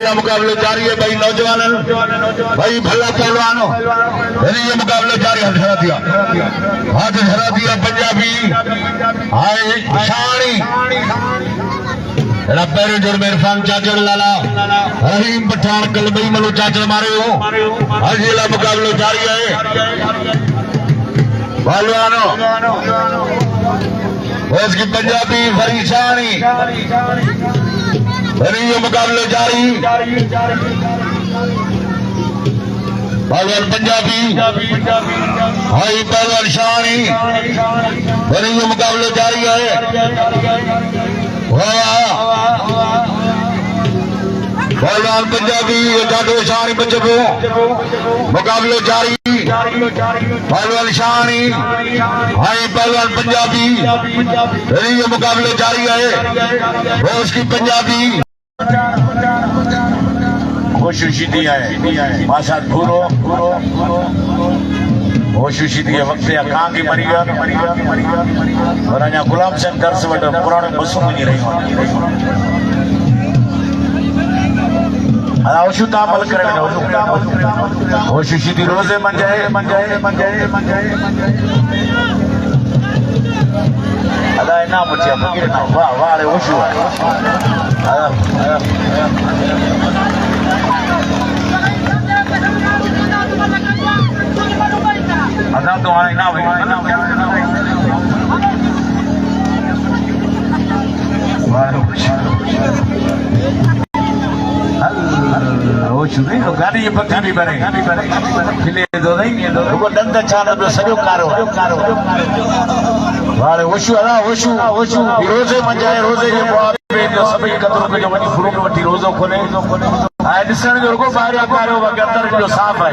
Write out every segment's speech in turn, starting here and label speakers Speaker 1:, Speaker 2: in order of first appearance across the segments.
Speaker 1: मुकाबले जारी है भाई नौजवान भाई भला पहलवानो ये मुकाबले जारी हाथ धरा दिया पंजाबी हाय शानी पैर जोड़ में इरफान चाचड़ लाला रहीम पठान कलबई मनु चाचड़ मारे हो आज जिला मुकाबले जारी है पहलवानो उसकी पंजाबी फरीशानी ये मुकाबले जारी पहलवान पंजाबी हाई पहलवान शानी ये मुकाबले जारी है पहलवान पंजाबी जादू शानी बच्चों को मुकाबले जारी पहलवान शानी हाई पहलवान पंजाबी ये मुकाबले जारी है वो उसकी पंजाबी खुशी है मासात पूरो खुशी थी वक्त या कहां की मरी और अञा गुलाम चंद दर्स वट पुराने बसों में रही औशु तामल करे खुशी थी रोजे मंजाए अदा ना मुझे फकीर ना वाह वाह रे खुशी अदा तो आए ना तो गाड़ी ये पत्ती भी बने खिले दो नहीं वो दंद चाना तो सजो कारो वाले वशु अला वशु रोजे मंजाए रोजे के बाद जो सभी कतरों के जो वनी फ्रूट वटी रोजो खोले आए दिसण जो को बाहर कारो वगैरह जो साफ है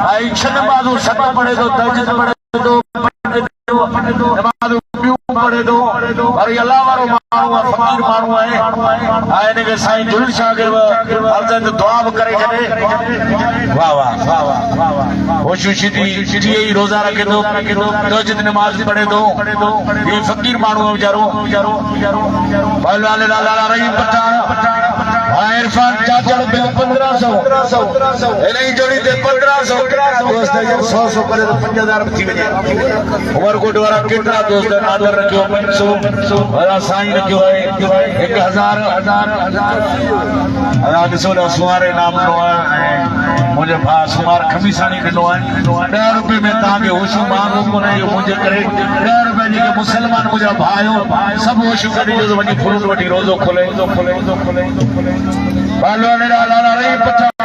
Speaker 1: आई छन बाजू शक पड़े तो दर्ज पड़े तो पड़े तो बाजू प्यू पड़े तो और अल्लाह वारो मानो फकीर मानो है आए ने के साईं जुल शाह के अर्जन दुआ करे छे वाह वाह वो शुशी ही रोजा रखे दो तहज्जुद नमाज पढ़े दो ये फकीर मानो है बेचारो पहलवान लाला रहीम पठान इरफान चाचड़ बिल 1500 इन्हीं जोड़ी दे 1500 दोस्त जब 100 करे तो 5000 थी वने उमरकोट वाला केतरा दोस्त नादर रखियो 500 वाला साईं रखियो है 1000 अदा ॾिसो ना सुवारे नाम नो है मुझे भा सुमार खमीसानी ॾिनो है 10 रुपए में ताके होशु मांगो कोने जो मुझे करे 10 रुपए जे मुसलमान मुझा भायो सब होशु करी जो वनी फ्रूट वटी रोजो खोले पहलवान लाला रही पठान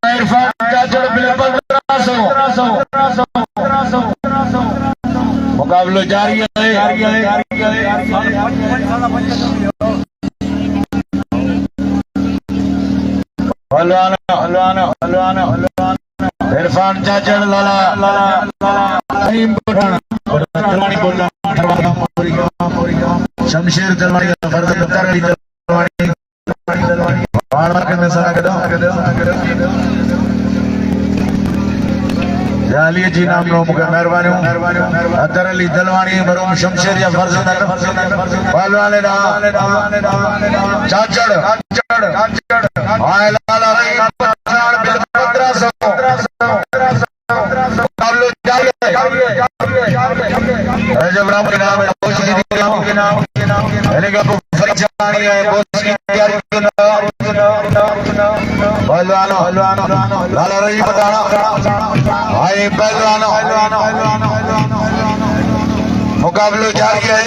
Speaker 1: इरफान चाचड़ बिल 1500 मुकाबला जारी है पहलवान इरफान चाचड़ लाला रहीम पठान शमशेर तलवारी का फर्ज तलवारी जालिया जी नाम नो मुके मेहरबानी अतर अली दलवानी बरोम शमशेर या फर्ज पहलवान चाचड़ आए लाला रही पठान बिल 1500 मुकाबले जारी है जब राम के नाम है कोशिश के नाम मैंने कहा फरीशानी है बोस की तैयारी पहलवानो लाला रही बताना हाय पहलवानो मुकाबले जारी है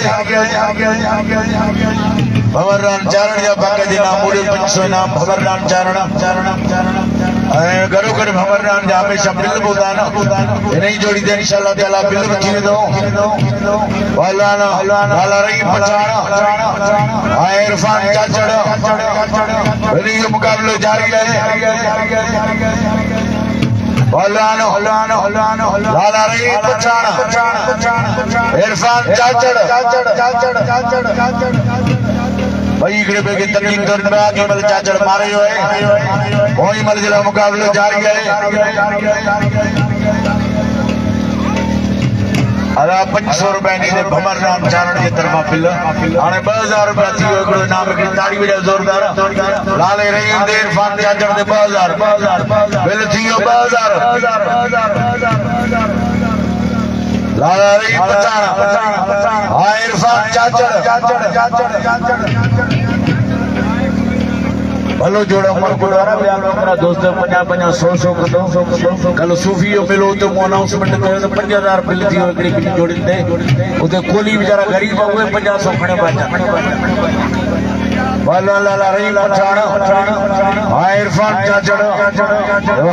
Speaker 1: भवरदान चारण या बाके दिना मूल 500 नाम भवरदान चारण घरो घर भवरदान जा हमेशा बिल बुदाना नहीं जोड़ी दे इंशाअल्लाह ताला बिल रखी दो पहलवान लाला रही पठान हाय इरफान चाचड़ ये मुकाबले जारी है पहलवान लाला रही पठान इरफान चाचड़ भाई इकड़े पे की तकलीफ कर में आगे मल चाचड़ मारे हो है वही मल जिला मुकाबले जारी है अदा 500 रुपया नी भमर नाम चारण के तरफा पिल हाने 2000 रुपया थी एकड़ो नाम की ताड़ी बजा जोरदार लाले रहीम दे इरफान चाचड़ दे 2000 बिल थियो 2000 लाला रहीम पचाना हां इरफान चाचड़ भलो जोड़ा उमर गुरुद्वारा ॿिया लोकरा दोस्त 50 100 कदो कल सूफीयो मिलो तो अनाउंसमेंट कयो तो 5000 बिल थी एकड़ी बिल जोड़िन दे उते कोली बेचारा गरीब हुए 500 खणे बाचा भलो लाला रहीम पठाण हां इरफान चाचड़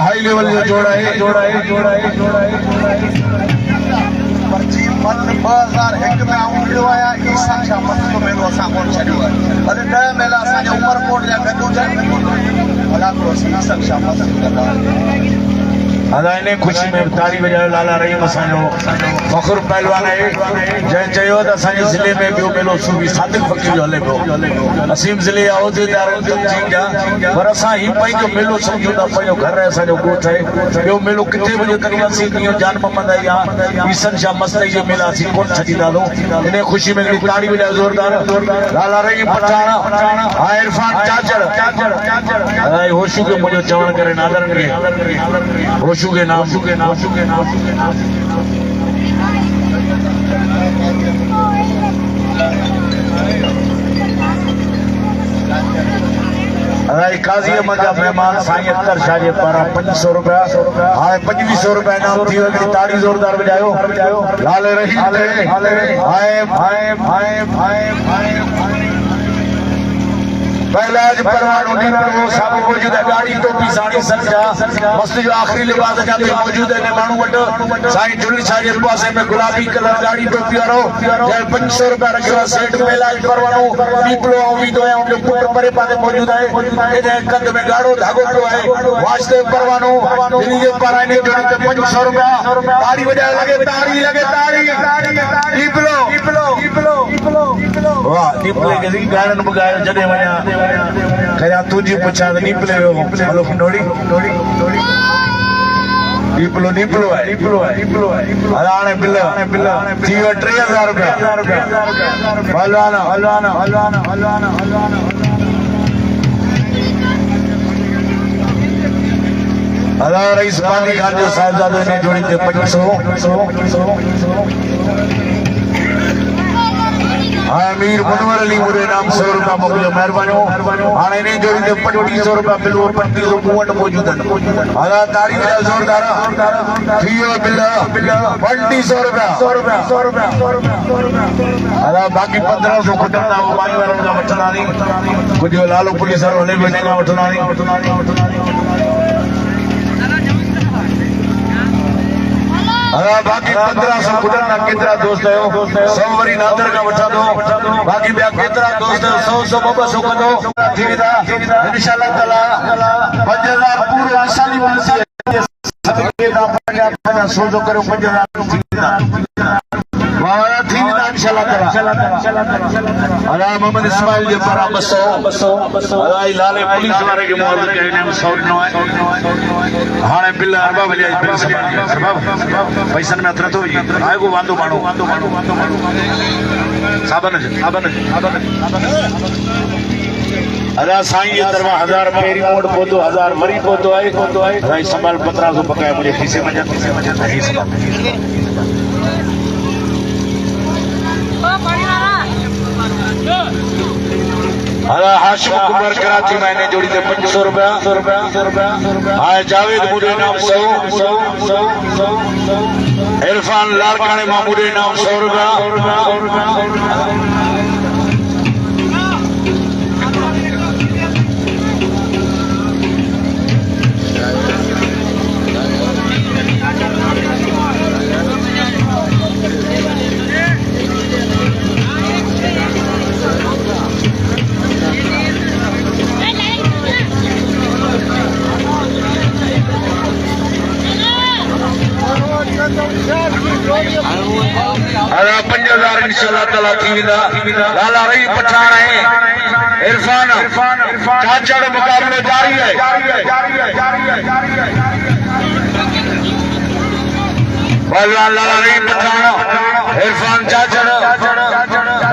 Speaker 1: हाई लेवल जो जोड़ा है
Speaker 2: पर्ची मत 2001 में आऊं आया ई संख्या मत तो मेलो असा कोन छडियो है अरे 10 मेला असा जो उमरकोट या गदू जन भला को सी संख्या मत करदा
Speaker 1: अदा इन खुशी में ताली बजायो लाला रहीम असांजो फखर पहलवान है जंहिं चयो त असांजे ज़िले में ॿियो मेलो सूबी सादिक फ़कीर जो हले पियो असीम ज़िले जा उहिदेदार पर असां ही पंहिंजो मेलो सम्झूं था पंहिंजो घर आहे असांजो ॻोठ आहे ॿियो मेलो किथे बि जेकॾहिं असीं कीअं जान मोहम्मद आई आहे ईसन शाह मस्तई जो मेला असीं कोन छॾींदासीं इन ख़ुशी में हिकिड़ी ताड़ी बजायो ज़ोरदार लाला रहीम पठाण हां इरफान चाचड़ अदा होशू खे मुंहिंजो चवण करे नादरनि खे होशू के नाम काजी अहमद जा मेहमान साईं अख्तर शाह जे पारां 500 रुपया हाणे 2500 रुपया इनाम थी वियो ताड़ी जोरदार बजायो लाले पहलाज परवानो नीपलो सब मौजूद है गाड़ी टोपी साड़ी संजा मस्त जो आखिरी लिबास जा पे मौजूद है ने मानू वट साईं जुली शाह जे पासे में गुलाबी कलर गाड़ी टोपी वारो जे 500 रुपया रखियो सेठ पहलाज परवानो नीपलो उम्मीद है उनके पुट परे पासे मौजूद है इने कंध में गाड़ो धागो पियो है वास्ते परवानो दिल्ली जे पारां ने जोड़ी ते 500 रुपया ताड़ी बजाए लगे ताड़ी नीपलो वाह नीपले के गाड़न बगायो जदे वणा कया तुझी पुछा त नीपले हलो नोड़ी नीपलो है हाणे बिल थी वियो 3000 रुपया हलवाना अदा रईस पानी खान जो साहिबजादे ने जोड़ी ते 500 अमीर मुनवर अली मुरे नाम 100 रुपया मोकिलियो महिरबानी हाणे इन जोड़ी ते 2500 रुपया बिल 2500 मूं वटि मौजूद आहिनि अदा ताड़ी वॼायो ज़ोरदार थी वियो बिल 2500 रुपया अदा बाक़ी 1500 खुटंदा पाणी वारनि खां वठंदा नी कुझु लालू पुलिस वारो हले वञे खां वठंदा नी अदा बाकी 1500 खुटंदा केतिरा दोस्त आयो 100 वरी नादर का वठा दो बाकी ॿिया केतिरा दोस्त 100 200 कदो थी वेंदा इंशाअल्लाह ताला 5000 पूरो आसानी मिलंदी सदके दा 50 100 करो 5000 थी वेंदा वाह थी वेंदा इंशाअल्लाह ताला अदा मोहम्मद इस्माइल जे पारां 200 अदा लाले पुलिस वारे के मोहर के ने 100 नो है हाणे बिल अरबा वजे अरबा पैसा में अतर तो आए को वांदो माणो साबन अदा साईं जे तरफा 1000 पहिरीं मोड पोतो 1000 वरी पोतो आहे साईं संभाल 1500 पकाए मुझे खीसे में नहीं संभाल अदा हाशिम कुमार कराची मैंने जोड़ी थे 500 रुपया हाय जावेद मुरे नाम 100 इरफान लारकाने मामूरे नाम 100 रुपया अदा 5000 इंशाअल्लाह ताला थी वेंदा लाला रही पठान है इरफान चाचड़ मुकाबलो जारी है पहलवान लाला रही पठान इरफान चाचड़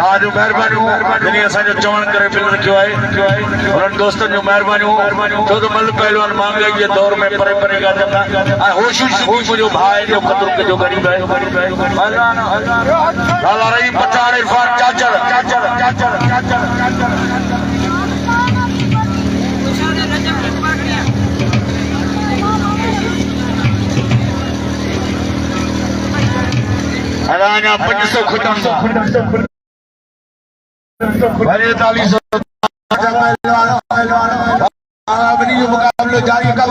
Speaker 1: आज मेहरबानी जॾहिं असांजो चवण करे पिल रखियो आहे उन्हनि दोस्तनि जूं महिरबानियूं छो त मल पहलवान महांगाई जे दौर में परे परे ॻाल्हाईंदा ऐं होशियूं मुंहिंजो भाउ आहे जो क़दुरु कजो ग़रीब आहे लाला रही पठान इरफान चाचड़ अञा 500 खुटम भले 4300 मुकाबलो जारी कब